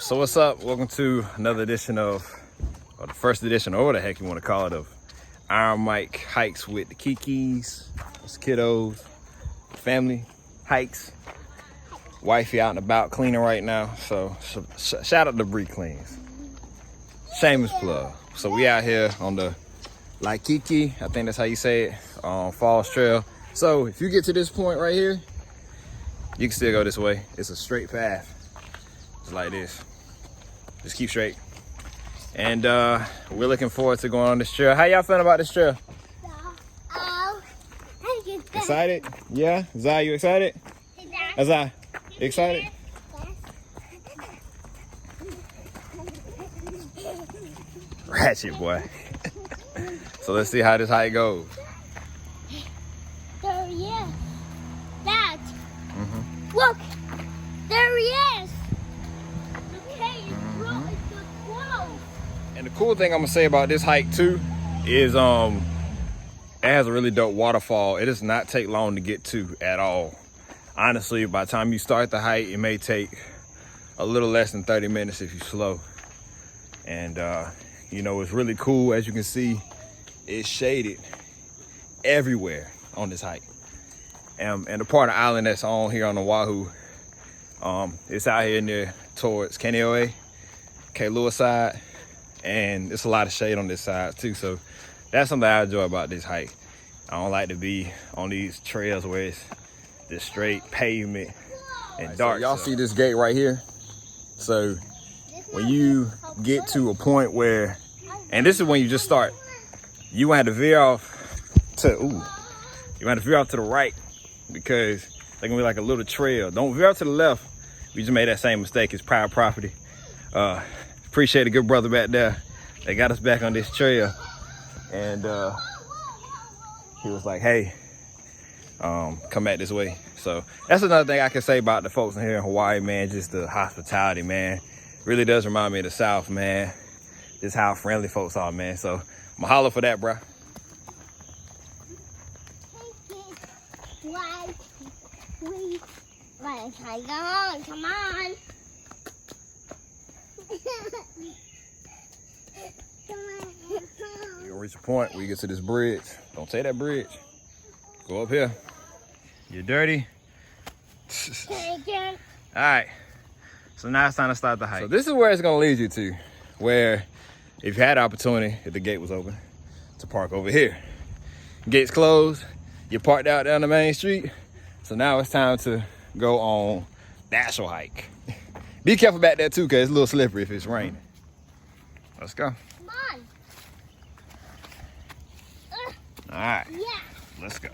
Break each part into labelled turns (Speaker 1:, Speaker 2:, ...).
Speaker 1: So what's up? Welcome to another edition of, or the first edition, or what the heck you want to call it, of IronMike Hikes with the Kikis, it's kiddos, family hikes. Wifey out and about cleaning right now, so shout out to Bree Cleans. Shameless plug. So we out here on the Likeke, I think that's how you say it, Falls Trail. So if you get to this point right here, you can still go this way. It's a straight path. It's like this. Just keep straight. And we're looking forward to going on this trail. How y'all feeling about this trail? Excited? Yeah? Zai, you excited? Zai, excited? Ratchet boy. So let's see how this hike goes.
Speaker 2: There he is. Dad. Look. There he is. Okay, it's really close.
Speaker 1: And the cool thing I'm gonna say about this hike too is it has a really dope waterfall. It does not take long to get to at all. Honestly, by the time you start the hike, it may take a little less than 30 minutes if you're slow. And you know, it's really cool. As you can see, it's shaded everywhere on this hike. And the part of the island that's on here on Oahu, it's out here near towards Kaneohe, Kailua side, and it's a lot of shade on this side too. So that's something I enjoy about this hike. I don't like to be on these trails where it's just straight pavement and dark. So y'all see this gate right here? So when you get to a point where, and this is when you just start, you want to veer off to, you want to veer off to the right because there's gonna be like a little trail. Don't veer off to the left. We just made that same mistake. It's private property. Appreciate a good brother back there. They got us back on this trail. And he was like, hey, come back this way. So that's another thing I can say about the folks in here in Hawaii, man. Just the hospitality, man. Really does remind me of the South, man. Just how friendly folks are, man. So I'm gonna holler for that, bro.
Speaker 2: Come on.
Speaker 1: You're gonna reach a point where you get to this bridge. Don't take that bridge. Go up here. You're dirty. All right. So now it's time to start the hike. So this is where it's gonna lead you to, where if you had the opportunity, if the gate was open, to park over here. Gate's closed. You parked out down the main street. So now it's time to go on the actual hike. Be careful back there too, cause it's a little slippery if it's raining. Let's go.
Speaker 2: Come on.
Speaker 1: All right.
Speaker 2: Yeah.
Speaker 1: Let's go.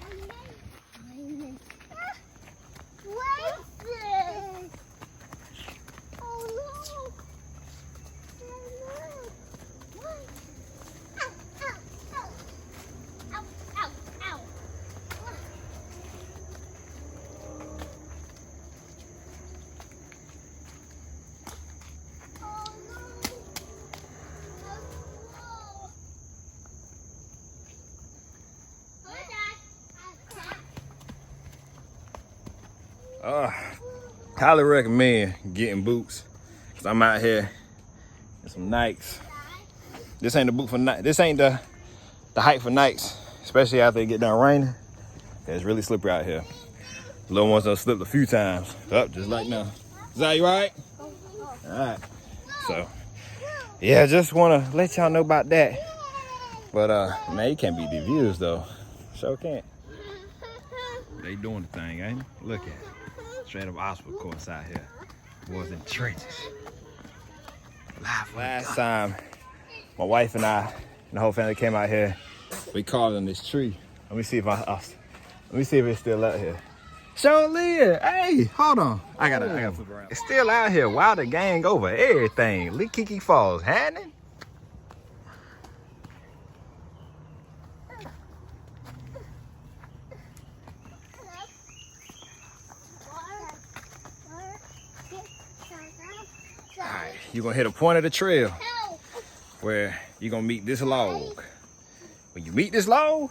Speaker 1: Highly recommend getting boots, cause I'm out here in some Nikes. This ain't the boot for night. This ain't the hike for nights, especially after it get done raining. It's really slippery out here. The little ones done slipped a few times. Up just like now. Is that you all right? All right. So yeah, just wanna let y'all know about that. But man, you can't beat the views though. Sure can't. They doing the thing, ain't it? Look at it. Straight up obstacle course out here. Boys in trenches. Last time, my wife and I and the whole family came out here. We carved on this tree. Let me see if it's still out here. Show Leah, hey, hold on. I gotta flip around. It's still out here. Wow, the gang over everything. Likeke Falls, happening. Alright, you're gonna hit a point of the trail where you're gonna meet this log. When you meet this log,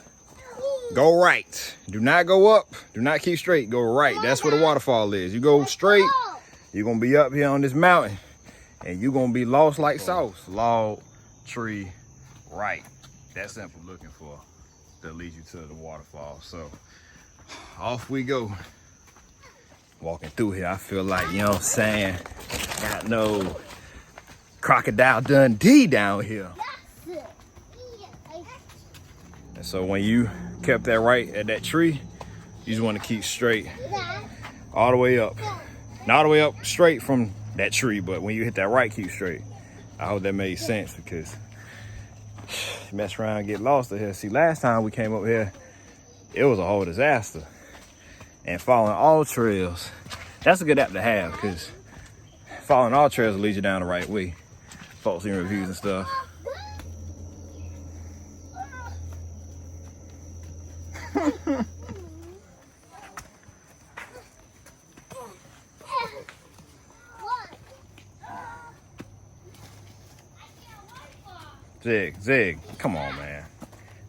Speaker 1: go right. Do not go up. Do not keep straight. Go right. That's where the waterfall is. You go straight, you're gonna be up here on this mountain. and you're gonna be lost like sauce. Log, tree, right. That's simple looking for to lead you to the waterfall. So off we go. Walking through here, I feel like, you know what I'm saying, got no Crocodile Dundee down here. And so when you kept that right at that tree, you just want to keep straight all the way up. Not all the way up straight from that tree, but when you hit that right, keep straight. I hope that made sense, because you mess around and get lost in here. See, last time we came up here, it was a whole disaster. And following all trails, that's a good app to have, because following all trails will lead you down the right way. Folks in reviews and stuff. Zig, come on, man.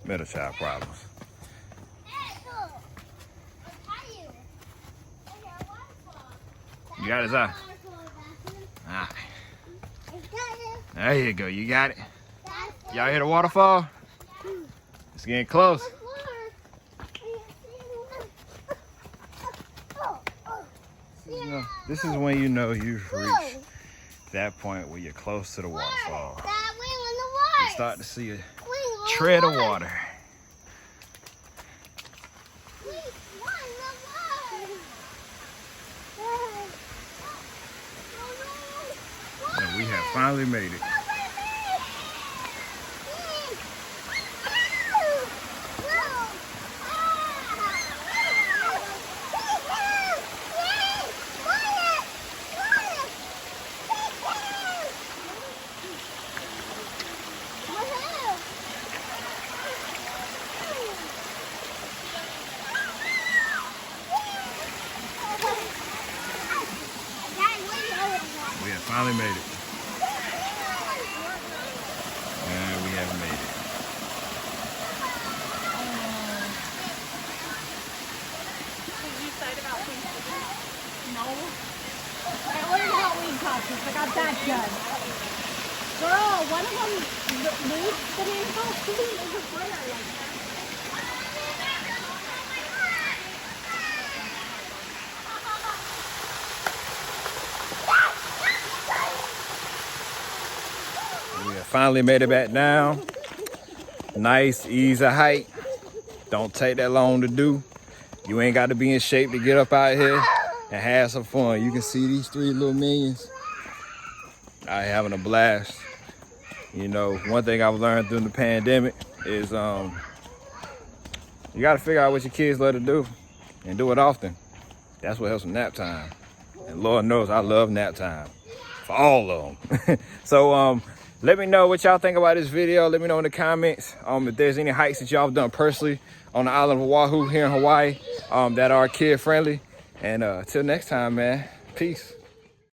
Speaker 1: Middle child problems. You got his eye? All right. There you go, you got it. Y'all hear the waterfall? It's getting close. This is when you know you've reached that point where you're close to the waterfall. You start to see a tread of water. And we have finally made it. We have finally made it. And we have made it.
Speaker 3: Are you excited about Thanksgiving? No. I ordered Halloween costumes. I got that done. Girl, one of them moved the name costume is a winner like that.
Speaker 1: We have finally made it back down. Nice, easy hike. Don't take that long to do. You ain't got to be in shape to get up out here and have some fun. You can see these three little minions out here having a blast. You know, one thing I've learned through the pandemic is you got to figure out what your kids love to do and do it often. That's what helps with nap time. And Lord knows I love nap time for all of them. So let me know what y'all think about this video. Let me know in the comments if there's any hikes that y'all have done personally on the island of Oahu here in Hawaii that are kid friendly. And till next time, man, peace.